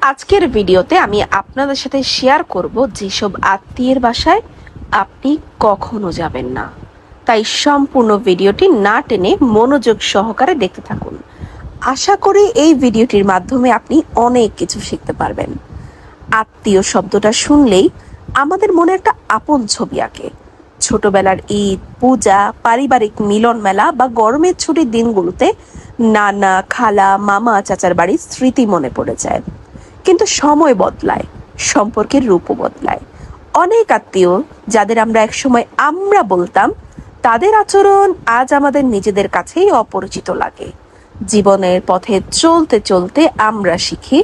আজকের ভিডিওতে আমি আপনাদের সাথে শেয়ার করব যেসব আত্মীয়ের বাসায় আপনি কখনো যাবেন না। তাই সম্পূর্ণ ভিডিওটি না টেনে মনোযোগ সহকারে দেখতে থাকুন। আশা করি এই ভিডিওটির মাধ্যমে আপনি অনেক কিছু শিখতে পারবেন। আত্মীয় শব্দটা শুনলেই আমাদের মনে একটা আপন ছবি আঁকে। ছোটবেলার ঈদ, পূজা, পারিবারিক মিলন মেলা বা গরমের ছুটির দিনগুলোতে নানা, খালা, মামা, চাচার বাড়ির স্মৃতি মনে পড়ে যায়। কিন্তু সময় বদলায়, সম্পর্কের রূপও বদলায়। অনেক আত্মীয় যাদের আমরা একসময় আমরা বলতাম, তাদের আচরণ আজ আমাদের নিজেদের কাছেই অপরিচিত লাগে। জীবনের পথে চলতে চলতে আমরা শিখি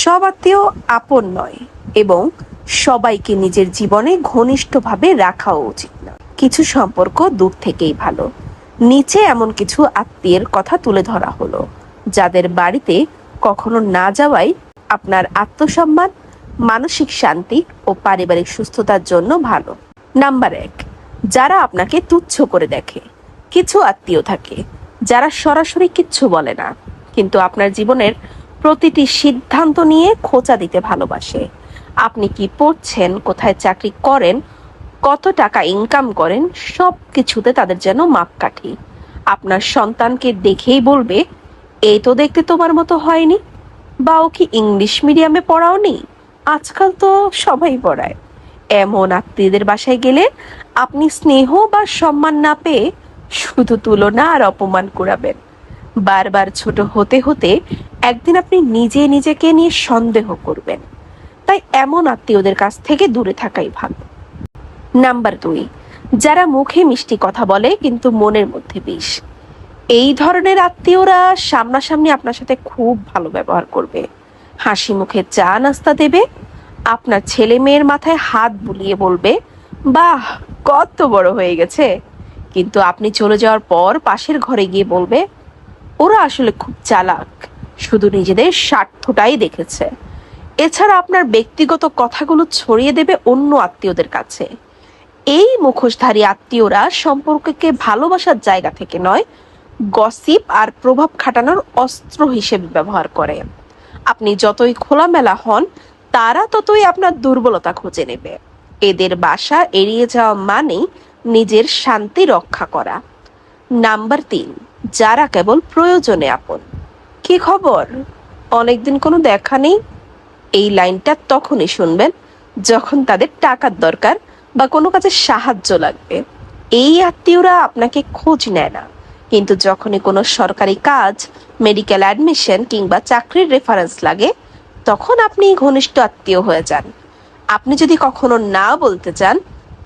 সব আত্মীয় আপন নয় এবং সবাইকে নিজের জীবনে ঘনিষ্ঠভাবে রাখাও উচিত না। কিছু সম্পর্ক দূর থেকেই ভালো। নিচে এমন কিছু আত্মীয়ের কথা তুলে ধরা হলো যাদের বাড়িতে কখনো না যাওয়াই আপনার আত্মসম্মান, মানসিক শান্তি ও পারিবারিক সুস্থতার জন্য ভালো। নাম্বার 1, যারা আপনাকে তুচ্ছ করে দেখে। কিছু আত্মীয় থাকে যারা সরাসরি কিচ্ছু বলে না, কিন্তু আপনার জীবনের প্রতিটি সিদ্ধান্ত নিয়ে খোঁচা দিতে ভালোবাসে। আপনি কি পড়ছেন, কোথায় চাকরি করেন, কত টাকা ইনকাম করেন, সব কিছুতে তাদের যেন মাপকাঠি। আপনার সন্তানকে দেখেই বলবে, এই তো দেখতে তোমার মতো হয়নি, বা ও কি ইংলিশ মিডিয়ামে পড়াওনি, আজকাল তো সবাই পড়ায়। এমন আত্মীয়দের বাসায় গেলে আপনি স্নেহ বা সম্মান না পেয়ে শুধু তুলনা আর অপমান কুড়াবেন। বারবার ছোট হতে হতে একদিন আপনি নিজে নিজেকে নিয়ে সন্দেহ করবেন। তাই এমন আত্মীয়দের কাছ থেকে দূরে থাকাই ভালো। নাম্বার 2, যারা মুখে মিষ্টি কথা বলে কিন্তু মনের মধ্যে বিষ। এই ধরনের আত্মীয়রা সামনাসামনি আপনার সাথে খুব ভালো ব্যবহার করবে, হাসি মুখে চা নাস্তা দেবে, আপনার ছেলে মেয়ের মাথায় হাত বুলিয়ে বলবে, বাহ কত বড় হয়ে গেছে। কিন্তু আপনি চলে যাওয়ার পর পাশের ঘরে গিয়ে বলবে, ওরা আসলে খুব চালাক, শুধু নিজেদের স্বার্থটাই দেখেছে। এছাড়া আপনার ব্যক্তিগত কথাগুলো ছড়িয়ে দেবে অন্য আত্মীয়দের কাছে। এই মুখোশধারী আত্মীয়রা সম্পর্ককে ভালোবাসার জায়গা থেকে নয়, গসিপ আর প্রভাব খাটানোর অস্ত্র হিসেবে ব্যবহার করে। আপনি যতই খোলামেলা হন, তারা ততই আপনার দুর্বলতা খুঁজে নেবে। এদের বাসা এড়িয়ে যাওয়া মানেই নিজের শান্তি রক্ষা করা। নাম্বার 3, যারা কেবল প্রয়োজনে আপন। কি খবর, অনেকদিন কোনো দেখা নেই। এই লাইনটা তখনই শুনবেন যখন তাদের টাকার দরকার বা কোনো কাজে সাহায্য লাগবে। এই আত্মীয়রা আপনাকে খোঁজ নেয় না, কিন্তু যখনই কোনো সরকারি কাজ, মেডিকেল অ্যাডমিশন কিংবা চাকরির রেফারেন্স লাগে, তখন আপনি ঘনিষ্ঠ আত্মীয় হয়ে যান। আপনি যদি কখনো না বলতে চান,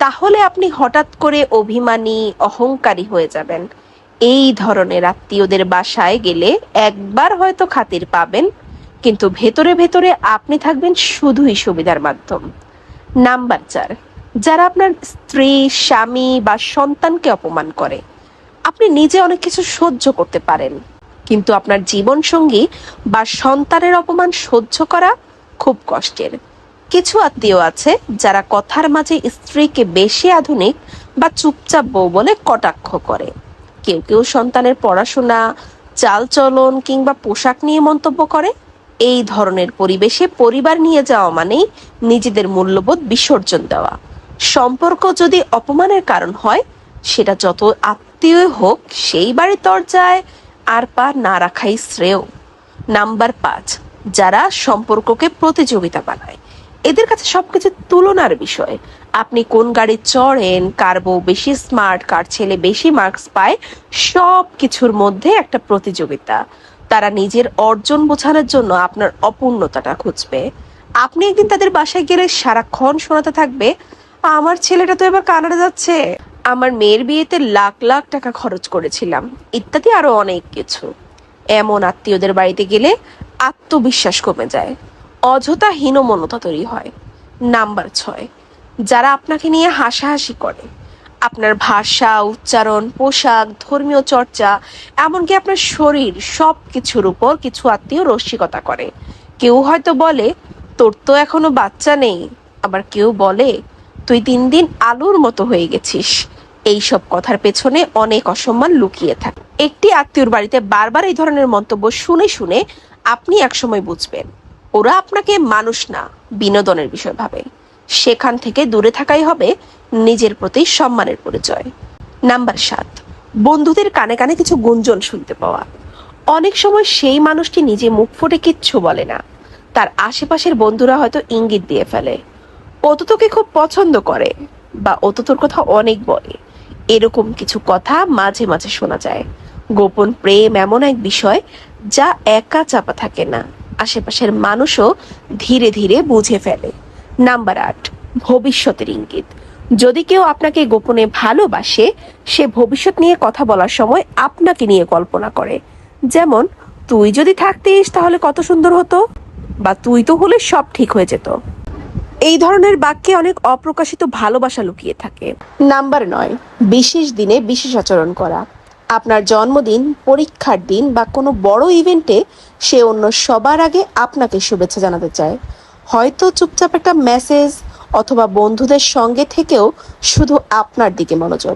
তাহলে আপনি হঠাৎ করে অভিমানী, অহংকারী হয়ে যাবেন। এই ধরনের আত্মীয়দের বাসায় গেলে একবার হয়তো খাতির পাবেন, কিন্তু ভেতরে ভেতরে আপনি থাকবেন শুধুই সুবিধার মাধ্যম। নাম্বার 4, যারা আপনার স্ত্রী, স্বামী বা সন্তানকে অপমান করে। আপনি নিজে অনেক কিছু সহ্য করতে পারেন, কিন্তু আপনার জীবন সঙ্গী বা সন্তানের অপমান সহ্য করা খুব কষ্টের। কিছু আত্মীয় আছে যারা কথার মাঝে স্ত্রীকে বেশি আধুনিক বা চুপচাপ বউ বলে কটাক্ষ করে। কেউ কেউ সন্তানের পড়াশোনা, চালচলন কিংবা পোশাক নিয়ে মন্তব্য করে। এই ধরনের পরিবেশে পরিবার নিয়ে যাওয়া মানেই নিজেদের মূল্যবোধ বিসর্জন দেওয়া। সম্পর্ক যদি অপমানের কারণ হয়, সেটা যত আত্মীয় হোক, সেই বাড়ির দরজায় আর পা না রাখাই শ্রেয়। নাম্বার 5, যারা সম্পর্ককে প্রতিযোগিতা বানায়। এদের কাছে সবকিছু তুলনার বিষয়। আপনি কোন গাড়ি চড়েন, কার বউ বেশি স্মার্ট, কার ছেলে বেশি মার্কস পায়, সব কিছুর মধ্যে একটা প্রতিযোগিতা। তারা নিজের অর্জন বোঝানোর জন্য আপনার অপূর্ণতাটা খুঁজবে। আপনি একদিন তাদের বাসায় গেলে সারাক্ষণ শোনাতে থাকবে, আমার ছেলেটা তো এবার কানাডা যাচ্ছে, আমার মেয়ের বিয়েতে লাখ লাখ টাকা খরচ করেছিলাম, ইত্যাদি আরো অনেক কিছু। এমন আত্মীয়দের বাড়িতে গেলে আত্মবিশ্বাস কমে যায়, অযথা হীনমন্যতা তৈরি হয়। নাম্বার 6, যারা আপনাকে নিয়ে হাসাহাসি করে। আপনার ভাষা, উচ্চারণ, পোশাক, ধর্মীয় চর্চা, এমনকি আপনার শরীর, সব কিছুর উপর কিছু আত্মীয় রসিকতা করে। কেউ হয়তো বলে, তোর তো এখনো বাচ্চা নেই, আবার কেউ বলে, তুই দিন দিন আলুর মতো হয়ে গেছিস। এইসব কথার পেছনে অনেক অসম্মান লুকিয়ে থাকে। একটি আত্মীয়র বাড়িতে বারবার এই ধরনের মন্তব্য শুনে শুনে আপনি একসময় বুঝবেন, ওরা আপনাকে মানুষ না, বিনোদনের বিষয় ভাবে। সেখান থেকে দূরে থাকাই হবে নিজের প্রতি সম্মানের পরিচয়। নাম্বার 7, বন্ধুদের কানে কানে কিছু গুঞ্জন শুনতে পাওয়া। অনেক সময় সেই মানুষটি নিজে মুখ ফুটে কিচ্ছু বলে না, তার আশেপাশের বন্ধুরা হয়তো ইঙ্গিত দিয়ে ফেলে, ও তো তোকে খুব পছন্দ করে, বা ও তো তোর কথা অনেক বলে। এরকম কিছু কথা মাঝে মাঝে শোনা যায়। গোপন প্রেম এমন এক বিষয় যা একা চাপা থাকে না, আশেপাশের মানুষও ধীরে ধীরে বুঝে ফেলে। নাম্বার 8, ভবিষ্যতের ইঙ্গিত। যদি কেউ আপনাকে গোপনে ভালোবাসে, সে ভবিষ্যৎ নিয়ে কথা বলার সময় আপনাকে নিয়ে কল্পনা করে। যেমন, তুই যদি থাকতিস তাহলে কত সুন্দর হতো, বা তুই তো হলে সব ঠিক হয়ে যেত। এই ধরনের বাক্যে অনেক অপ্রকাশিত ভালোবাসা লুকিয়ে থাকে। নাম্বার 9, বিশেষ দিনে বিশেষ আচরণ করা। আপনার জন্মদিন, পরীক্ষার দিন বা কোনো বড় ইভেন্টে সে অন্য সবার আগে আপনাকে শুভেচ্ছা জানাতে চায়। হয়তো চুপচাপ একটা মেসেজ, অথবা বন্ধুদের সঙ্গে থেকেও শুধু আপনার দিকে মনোযোগ।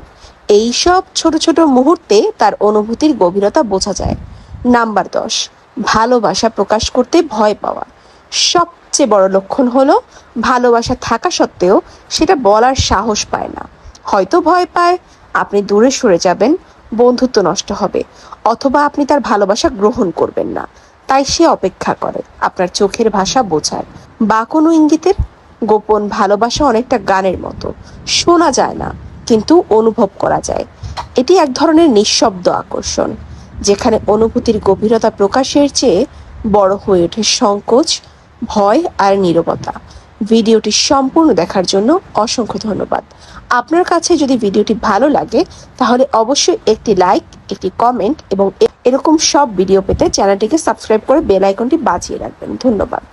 এই সব ছোট ছোট মুহূর্তে তার অনুভূতির গভীরতা বোঝা যায়। নাম্বার 10, ভালোবাসা প্রকাশ করতে ভয় পাওয়া। সবচেয়ে বড় লক্ষণ হলো ভালোবাসা থাকা সত্ত্বেও সেটা বলার সাহস পায় না। হয়তো ভয় পায় আপনি দূরে সরে যাবেন, বন্ধুত্ব নষ্ট হবে, অথবা আপনি তার ভালোবাসা গ্রহণ করবেন না। তাই সে অপেক্ষা করে আপনার চোখের ভাষা বোঝার বা কোনো ইঙ্গিতের। গোপন ভালোবাসা অনেকটা গানের মতো, শোনা যায় না কিন্তু অনুভব করা যায়। এটি এক ধরনের নিঃশব্দ আকর্ষণ, যেখানে অনুভূতির গভীরতা প্রকাশের চেয়ে বড় হয়ে ওঠে সংকোচ, ভয় আর নীরবতা। ভিডিওটি সম্পূর্ণ দেখার জন্য অসংখ্য ধন্যবাদ। আপনার কাছে যদি ভিডিওটি ভালো লাগে তাহলে অবশ্যই একটি লাইক, একটি কমেন্ট এবং এরকম সব ভিডিও পেতে চ্যানেলটিকে সাবস্ক্রাইব করে বেল আইকনটি বাজিয়ে রাখবেন। ধন্যবাদ।